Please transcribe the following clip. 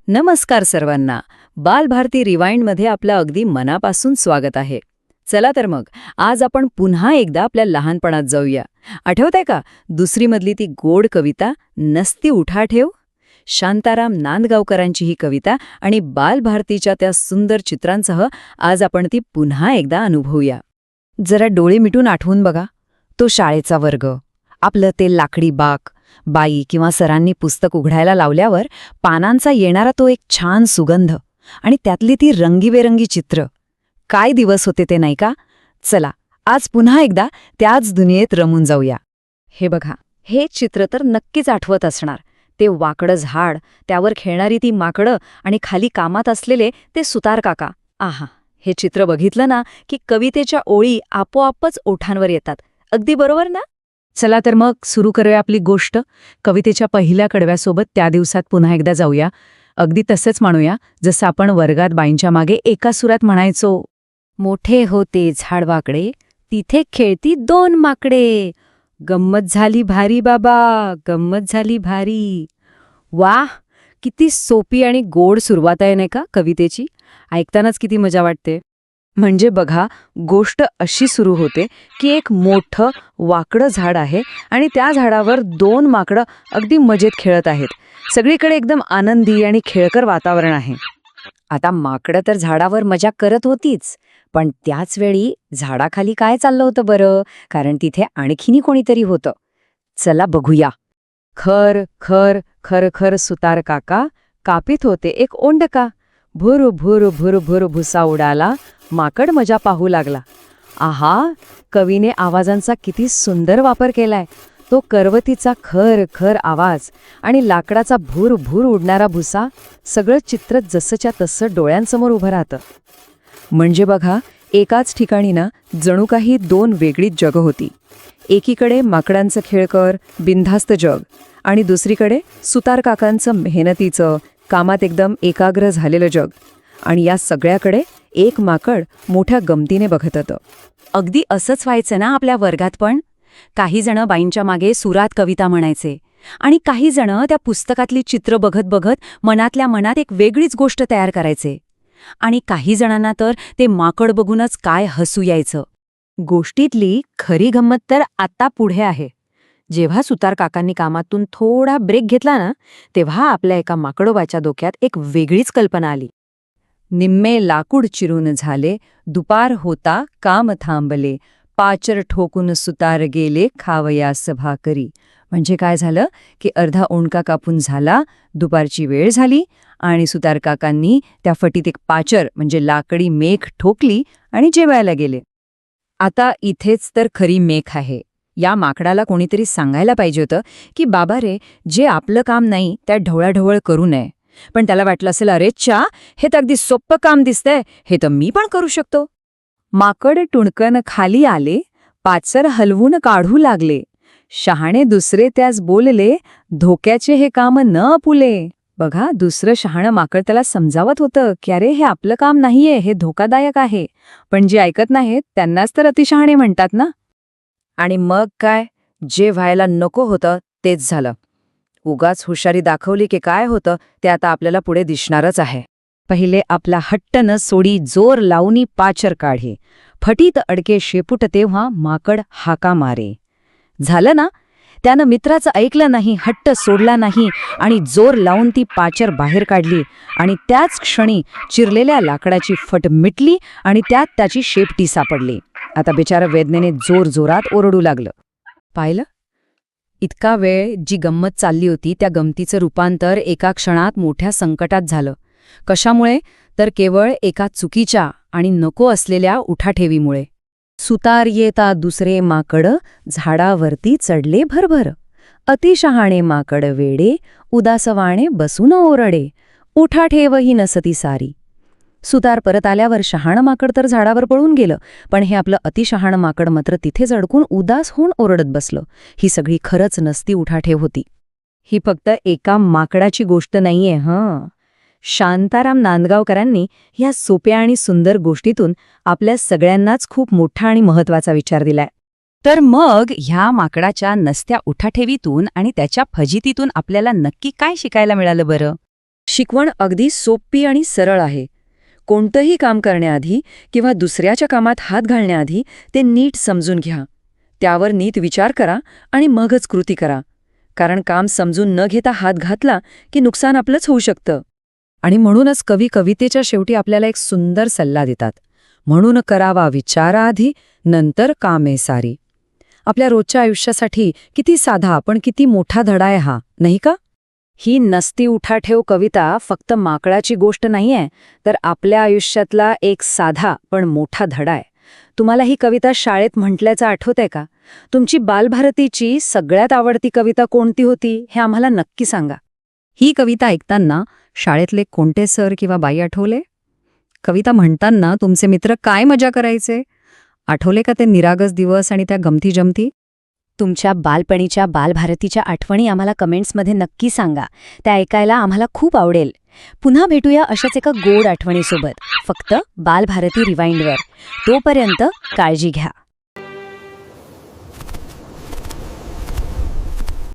नमस्कार सर्वांना. बालभारती रिवाइंडमध्ये आपलं अगदी मनापासून स्वागत आहे. चला तर मग आज आपण पुन्हा एकदा आपल्या लहानपणात जाऊया. आठवतंय का दुसरी मधली ती गोड कविता नसती उठा ठेव? शांताराम नांदगावकरांची ही कविता आणि बालभारतीच्या त्या सुंदर चित्रांसह आज आपण ती पुन्हा एकदा अनुभवूया. जरा डोळे मिटून आठवून बघा, तो शाळेचा वर्ग, आपलं ते लाकडी बाक, बाई किंवा सरांनी पुस्तक उघडायला लावल्यावर पानांचा येणारा तो एक छान सुगंध आणि त्यातली ती रंगीबेरंगी चित्र. काय दिवस होते ते नाही का? चला आज पुन्हा एकदा त्याच दुनियेत रमून जाऊया. हे बघा, हे चित्र तर नक्कीच आठवत असणार. ते वाकडं झाड, त्यावर खेळणारी ती माकडं आणि खाली कामात असलेले ते सुतार काका. आहा, हे चित्र बघितलं ना की कवितेच्या ओळी आपोआपच ओठांवर येतात. अगदी बरोबर ना? चला तर मग सुरू करूया आपली गोष्ट. कवितेच्या पहिल्या कडव्यासोबत त्या दिवसात पुन्हा एकदा जाऊया. अगदी तसंच म्हणूया जसं आपण वर्गात बाईंच्या मागे एका सुरात म्हणायचो. मोठे होते झाडवाकडे, तिथे खेळती दोन माकडे. गंमत झाली भारी बाबा, गंमत झाली भारी. वाह, किती सोपी आणि गोड सुरुवात आहे नाही का कवितेची. ऐकतानाच किती मजा वाटते. म्हणजे बघा, गोष्ट अशी सुरू होते की एक मोठं वाकडं झाड आहे आणि त्या झाडावर दोन माकडं अगदी मजेत खेळत आहेत. सगळीकडे एकदम आनंदी आणि खेळकर वातावरण आहे. आता माकडं तर झाडावर मजा करत होतीच, पण त्याच वेळी झाडाखाली काय चाललं होतं बरं? कारण तिथे आणखीनी कोणीतरी होतं. चला बघूया. खर खर खर खर सुतार काका कापीत होते एक ओंडका. भुर भुर भुर भुर भुसा उडाला, माकड मजा पाहू लागला. आहा, कवीने आवाजांचा किती सुंदर वापर केलाय. तो करवतीचा खर खर आवाज आणि लाकडाचा भूर भूर उडणारा भुसा, सगळं चित्र जसंच्या तसं डोळ्यांसमोर उभं राहतं. म्हणजे बघा, एकाच ठिकाणी ना जणू काही दोन वेगळीच जगं होती. एकीकडे माकडांचं खेळकर बिनधास्त जग आणि दुसरीकडे सुतार काकांचं मेहनतीचं, कामात एकदम एकाग्र झालेलं जग. आणि या सगळ्याकडे एक माकड मोठ्या गमतीने बघत होतं. अगदी असंच व्हायचं ना आपल्या वर्गात पण. काही जण बाईंच्या मागे सुरात कविता म्हणायचे आणि काही जण त्या पुस्तकातली चित्र बघत बघत मनातल्या मनात एक वेगळीच गोष्ट तयार करायचे. आणि काही जणांना तर ते माकड बघूनच काय हसू यायचं. गोष्टीतली खरी गंमत तर आता पुढे आहे. जेव्हा सुतार काकांनी कामातून थोडा ब्रेक घेतला ना, तेव्हा आपल्या एका माकडोबाच्या डोक्यात एक वेगळीच कल्पना आली. निम्मे लाकूड चिरून झाले, दुपार होता काम थांबले, पाचर ठोकून सुतार गेले, खावयास भाकरी. म्हणजे काय झालं की अर्धा ओंडका कापून झाला, दुपारची वेळ झाली आणि सुतार काकांनी त्या फटीत एक पाचर म्हणजे लाकडी मेख ठोकली आणि जेवायला गेले. आता इथेच तर खरी मेख आहे. या माकडाला कोणीतरी सांगायला पाहिजे होतं की बाबा रे, जे आपलं काम नाही त्यात ढवळाढवळ करू नये. पण त्याला वाटलं असेल, अरे च्या, हे तर अगदी सोप्पं काम दिसतंय, हे तर मी पण करू शकतो. माकड टुणकन खाली आले, पाचर हलवून काढू लागले. शहाणे दुसरे त्यास बोलले, धोक्याचे हे काम न अपुले. बघा, दुसरं शहाणं माकड त्याला समजावत होतं की अरे हे आपलं काम नाहीये, हे धोकादायक आहे. पण जे ऐकत नाहीत त्यांनाच तर अतिशहाणे म्हणतात ना. आणि मग काय, जे व्हायला नको होतं तेच झालं. उगाच हुशारी दाखवली की काय होतं ते आता आपल्याला पुढे दिसणारच आहे. पहिले आपला हट्ट न सोडी जोर लावूनी पाचर काढे, फटीत अडके शेपूट तेव्हा माकड हाका मारे. झालं ना, त्यानं मित्राचं ऐकलं नाही, हट्ट सोडला नाही आणि जोर लावून ती पाचर बाहेर काढली आणि त्याच क्षणी चिरलेल्या लाकडाची फट मिटली आणि त्यात त्याची शेपटी सापडली. आता बिचारा वेदनेने जोर जोरात ओरडू लागलं. पाहिलं, इतका वेळ जी गंमत चालली होती त्या गमतीचं रूपांतर एका क्षणात मोठ्या संकटात झालं. कशामुळे? तर केवळ एका चुकीच्या आणि नको असलेल्या उठाठेवीमुळे. सुतार येता दुसरे माकड, झाडावरती चढले भरभर. अतिशहाणे माकड वेडे, उदासवाणे बसून ओरडे. उठाठेवही नसती सारी. सुतार परत आल्यावर शहाणं माकड तर झाडावर पळून गेलं, पण हे आपलं अतिशहाणं माकड मात्र तिथेच अडकून उदास होऊन ओरडत बसलं. ही सगळी खरंच नसती उठाठेव होती. ही फक्त एका माकडाची गोष्ट नाहीये हं. शांताराम नांदगावकरांनी ह्या सोप्या आणि सुंदर गोष्टीतून आपल्या सगळ्यांनाच खूप मोठा आणि महत्वाचा विचार दिलाय. तर मग ह्या माकडाच्या नसत्या उठाठेवीतून आणि त्याच्या फजितीतून आपल्याला नक्की काय शिकायला मिळालं बरं? शिकवण अगदी सोपी आणि सरळ आहे. कोणतंही काम करण्याआधी किंवा दुसऱ्याच्या कामात हात घालण्याआधी ते नीट समजून घ्या. त्यावर नीट विचार करा आणि मगच कृती करा. कारण काम समजून न घेता हात घातला की नुकसान आपलंच होऊ शकतं. आणि म्हणूनच कवी कवितेच्या शेवटी आपल्याला एक सुंदर सल्ला देतात. म्हणून करावा विचाराआधी, नंतर कामे सारी. आपल्या रोजच्या आयुष्यासाठी किती साधा पण किती मोठा धडा आहे हा, नाही का? ही नसती उठाठेव कविता फक्त माकडाची गोष्ट नाहीये, तर आपल्या आयुष्यातला एक साधा पण मोठा धडा आहे. तुम्हाला ही कविता शाळेत म्हटल्याचं आठवतंय का? तुमची बालभारतीची सगळ्यात आवडती कविता कोणती होती हे आम्हाला नक्की सांगा. ही कविता ऐकताना शाळेतले कोणते सर किंवा बाई आठवले? कविता म्हणताना तुमचे मित्र काय मजा करायचे? आठवले का ते निरागस दिवस आणि त्या गमती जमती? तुमच्या बालपणीच्या बालभारतीच्या आठवणी आम्हाला कमेंट्समध्ये नक्की सांगा. त्या ऐकायला आम्हाला खूप आवडेल. पुन्हा भेटूया अशाच एका गोड आठवणीसोबत, फक्त बालभारती रिवाइंडवर. तोपर्यंत काळजी घ्या.